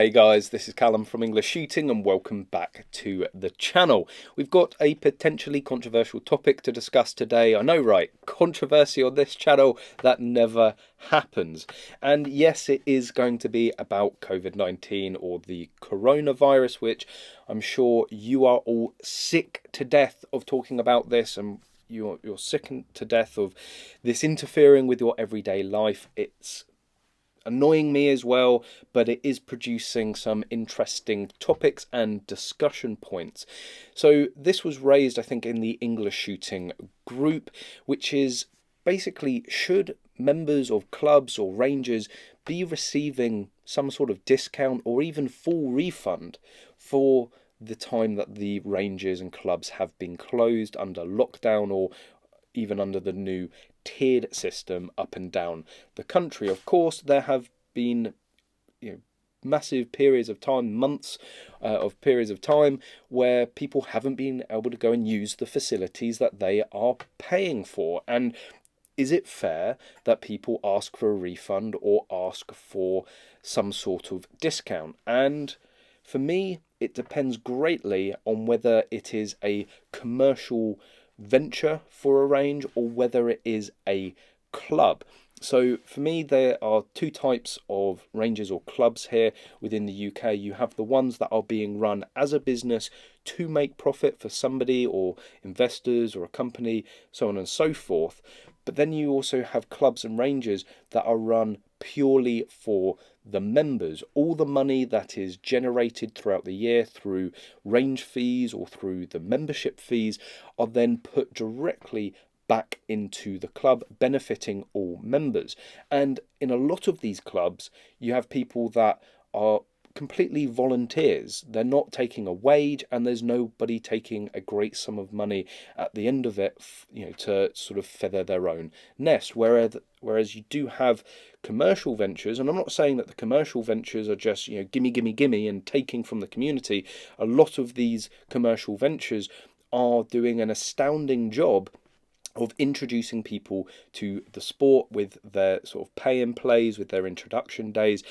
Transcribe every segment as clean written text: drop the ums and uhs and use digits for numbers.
Hey guys, this is Callum from EnglishShooting and welcome back to the channel. We've got a potentially controversial topic to discuss today. I know, right? Controversy on this channel, that never happens. And yes, it is going to be about COVID-19 or the coronavirus, which I'm sure you are all sick to death of talking about this, and you're sick to death of this interfering with your everyday life. It's annoying me as well, but it is producing some interesting topics and discussion points. So this was raised, I think, in the EnglishShooting group, which is basically, should members of clubs or ranges be receiving some sort of discount or even full refund for the time that the ranges and clubs have been closed under lockdown, or even under the new tiered system up and down the country. Of course, there have been massive periods of time, months of periods of time, where people haven't been able to go and use the facilities that they are paying for. And is it fair that people ask for a refund or ask for some sort of discount? And for me, it depends greatly on whether it is a commercial venture for a range or whether it is a club. So for me, there are two types of ranges or clubs here within the UK. You have the ones that are being run as a business to make profit for somebody or investors or a company, so on and so forth. But then you also have clubs and ranges that are run purely for the members. All the money that is generated throughout the year through range fees or through the membership fees are then put directly back into the club, benefiting all members. And in a lot of these clubs, you have people that are completely volunteers. They're not taking a wage, and there's nobody taking a great sum of money at the end of it, to sort of feather their own nest. Whereas you do have commercial ventures, and I'm not saying that the commercial ventures are just gimme, gimme, gimme and taking from the community. A lot of these commercial ventures are doing an astounding job of introducing people to the sport with their sort of pay-in plays, with their introduction days.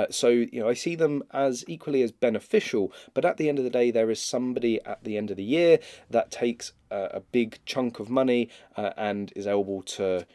So I see them as equally as beneficial, but at the end of the day, there is somebody at the end of the year that takes a big chunk of money and is able to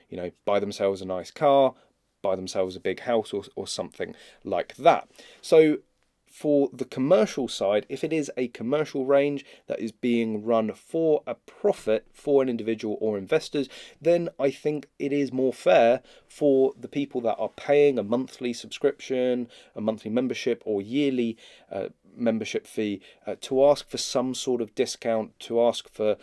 buy themselves a nice car, buy themselves a big house, or something like that. So for the commercial side, if it is a commercial range that is being run for a profit for an individual or investors, then I think it is more fair for the people that are paying a monthly subscription, a monthly membership, or yearly membership fee to ask for some sort of discount, to ask for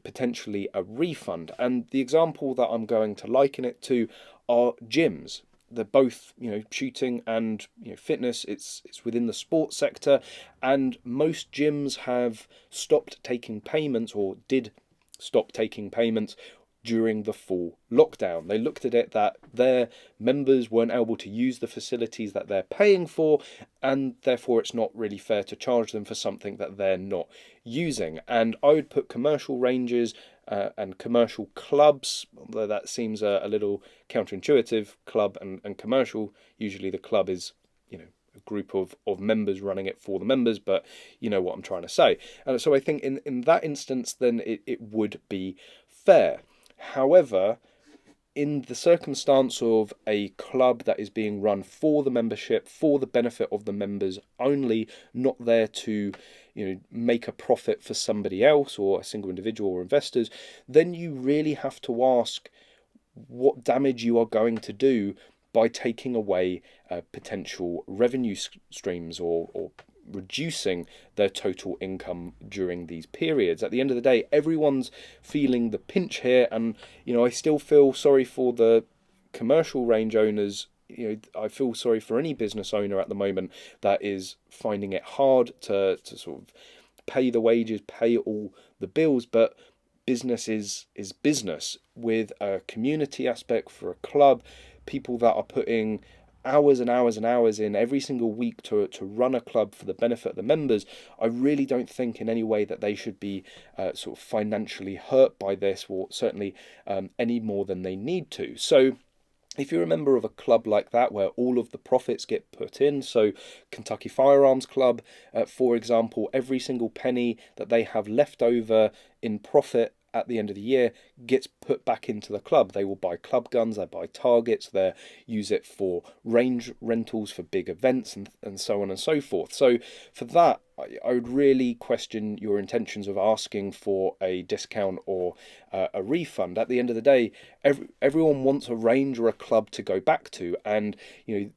potentially a refund. And the example that I'm going to liken it to are gyms. They're both, shooting and fitness. It's within the sports sector, and most gyms have stopped taking payments, or did stop taking payments during the full lockdown. They looked at it that their members weren't able to use the facilities that they're paying for, and therefore it's not really fair to charge them for something that they're not using. And I would put commercial ranges and commercial clubs, although that seems a little counterintuitive, club and commercial. Usually the club is, a group of members running it for the members, but you know what I'm trying to say. And so I think in that instance, then it would be fair. However, in the circumstance of a club that is being run for the membership, for the benefit of the members only, not there to make a profit for somebody else or a single individual or investors, then you really have to ask what damage you are going to do by taking away potential revenue streams or reducing their total income during these periods. At the end of the day, everyone's feeling the pinch here, and I still feel sorry for the commercial range owners. I feel sorry for any business owner at the moment that is finding it hard to sort of pay the wages, pay all the bills, but business is business, with a community aspect for a club, people that are putting hours and hours and hours in every single week to run a club for the benefit of the members. I really don't think in any way that they should be sort of financially hurt by this, or certainly any more than they need to. So if you're a member of a club like that where all of the profits get put in, so Kentucky Firearms Club, for example, every single penny that they have left over in profit at the end of the year gets put back into the club. They will buy club guns, they buy targets, they use it for range rentals for big events, and so on and so forth. So for that, I would really question your intentions of asking for a discount or a refund. At the end of the day, everyone wants a range or a club to go back to, and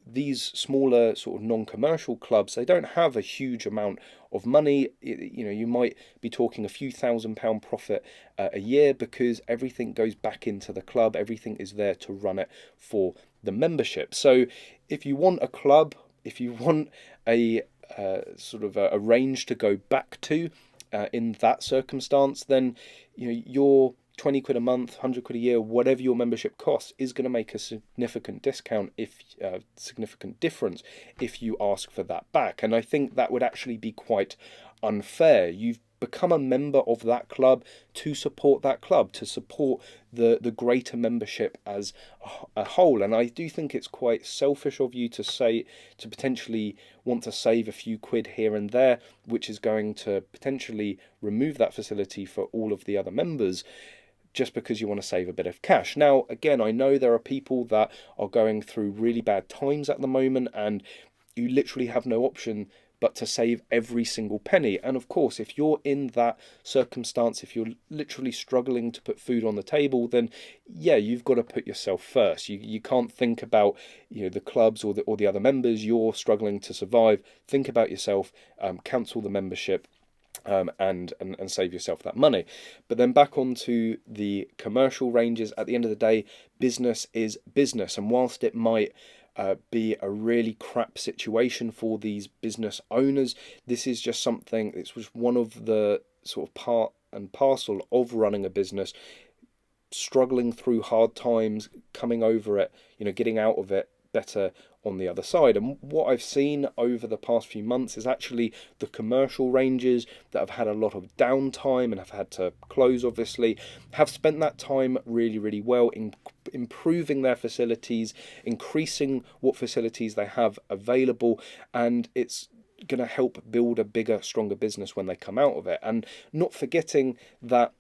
these smaller sort of non-commercial clubs, they don't have a huge amount of money. You might be talking a few £1,000 profit a year, because everything goes back into the club, everything is there to run it for the membership. So if you want a club, if you want a sort of a range to go back to in that circumstance, then your 20 quid a month, 100 quid a year, whatever your membership costs, is going to make a significant difference if you ask for that back. And I think that would actually be quite unfair. You've become a member of that club to support that club, to support the greater membership as a whole. And I do think it's quite selfish of you to potentially want to save a few quid here and there, which is going to potentially remove that facility for all of the other members, just because you want to save a bit of cash. Now, again, I know there are people that are going through really bad times at the moment, and you literally have no option but to save every single penny. And of course, if you're in that circumstance, if you're literally struggling to put food on the table, then yeah, you've got to put yourself first. You can't think about the clubs or the other members. You're struggling to survive. Think about yourself. Cancel the membership. And save yourself that money. But then back onto the commercial ranges, at the end of the day, business is business. And whilst it might be a really crap situation for these business owners, this is just something, it's just one of the sort of part and parcel of running a business, struggling through hard times, coming over it, getting out of it better on the other side. And what I've seen over the past few months is actually the commercial ranges that have had a lot of downtime and have had to close, obviously, have spent that time really, really well in improving their facilities, increasing what facilities they have available, and it's going to help build a bigger, stronger business when they come out of it. And not forgetting that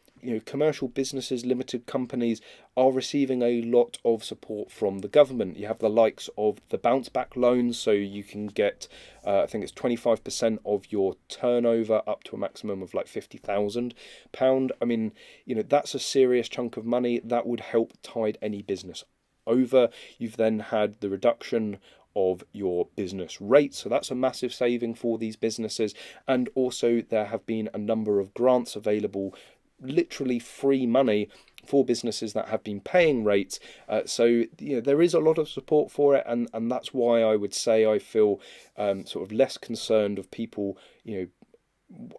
commercial businesses, limited companies, are receiving a lot of support from the government. You have the likes of the bounce back loans, so you can get, I think it's 25% of your turnover up to a maximum of like £50,000. I mean, that's a serious chunk of money that would help tide any business over. You've then had the reduction of your business rates, so that's a massive saving for these businesses. And also there have been a number of grants available, literally free money for businesses that have been paying rates. So there is a lot of support for it, and that's why I would say I feel sort of less concerned of people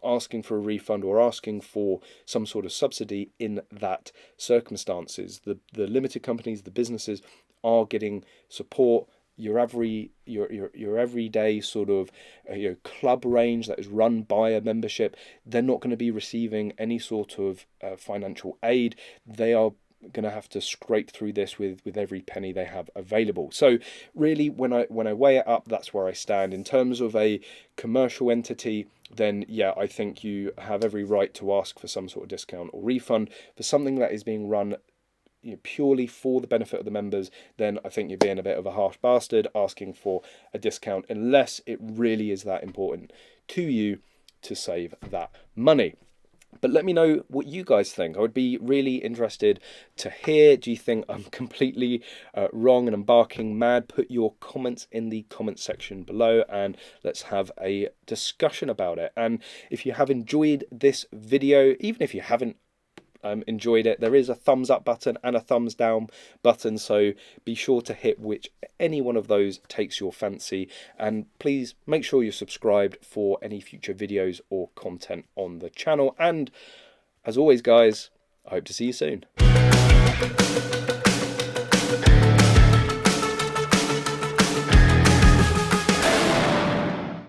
asking for a refund or asking for some sort of subsidy in that circumstances. The limited companies, the businesses, are getting support. Your everyday sort of club range that is run by a membership, they're not going to be receiving any sort of financial aid. They are going to have to scrape through this with every penny they have available. So really, when I weigh it up, that's where I stand. In terms of a commercial entity, then yeah, I think you have every right to ask for some sort of discount or refund. For something that is being run purely for the benefit of the members, then I think you're being a bit of a harsh bastard asking for a discount, unless it really is that important to you to save that money. But let me know what you guys think. I would be really interested to hear. Do you think I'm completely wrong and I'm barking mad? Put your comments in the comment section below and let's have a discussion about it. And if you have enjoyed this video, even if you haven't enjoyed it, there is a thumbs up button and a thumbs down button, so be sure to hit any one of those takes your fancy, and please make sure you're subscribed for any future videos or content on the channel. And as always guys, I hope to see you soon.